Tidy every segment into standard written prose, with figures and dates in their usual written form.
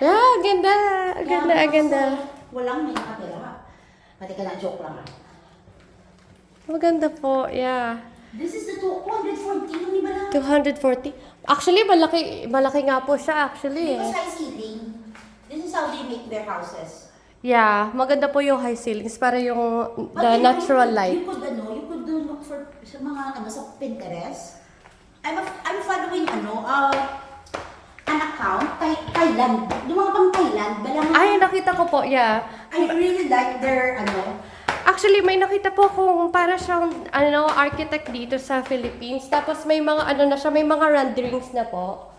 Yeah, ganda. Ganda, ganda. Walang may nakatira. Pati ka na, joke lang. Maganda po, yeah. This is the 240, hindi ba lang? 240. Actually, malaki nga po siya actually. Because high ceiling. This is how they make their houses. Yeah, maganda po yung high ceilings para yung the natural light. You could do look for sa mga sa Pinterest. I'm following an account, Thailand. Yung mga pang Thailand, Ay, nakita ko po, yeah. I really like their Actually, may nakita po kung para siyang architect dito sa Philippines. Tapos may mga na siya, may mga renderings na po.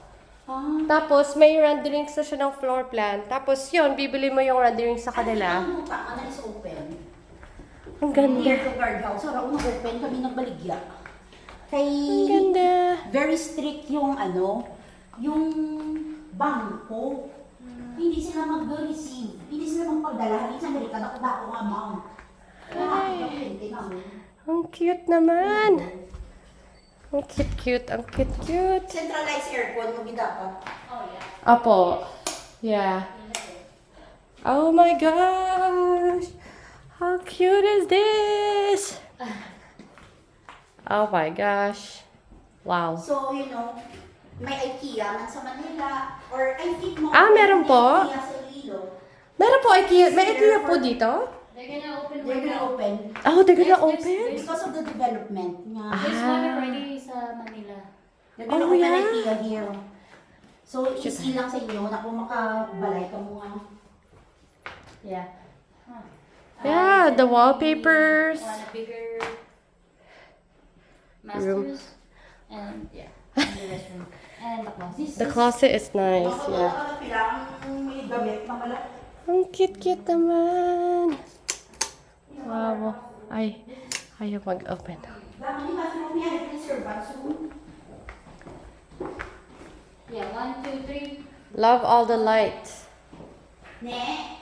Tapos may renderings na siya ng floor plan. Tapos yun, bibili mo yung renderings sa kanila. Ang lupa is open. Ang ganda. Near to guardhouse. So, raw open kami nagbaligya. Kay Ang ganda. very strict yung yung bangko. Hindi sila mag-receive. Hindi sila magpadala. Hindi sa Amerika, nakadako ang amount. Ay, ang cute naman. Ang cute. Ang cute. Centralized aircon mo dapat. Oh, yeah. Apo. Yeah. Oh my gosh. How cute is this? Oh my gosh. Wow. So, may IKEA man sa Manila. Or I think mo. Meron po? IKEA sa Iloilo. Meron po IKEA. May IKEA po dito? They're gonna open. They're gonna open. Oh, they're gonna open? Because of the development. There's one already sa Manila. They're gonna Oh, open yeah? IKEA here. So, easy lang sa inyo na kung makabalay ka mo Yeah. Yeah, the wallpapers. Want a bigger masters and yeah, and the restroom and the closet. The closet is nice, yeah. may gamit na malaki. Ang cute naman. Wow. Ay, ayaw mag-open. Yeah, 1, 2, 3. Love all the lights. Ne?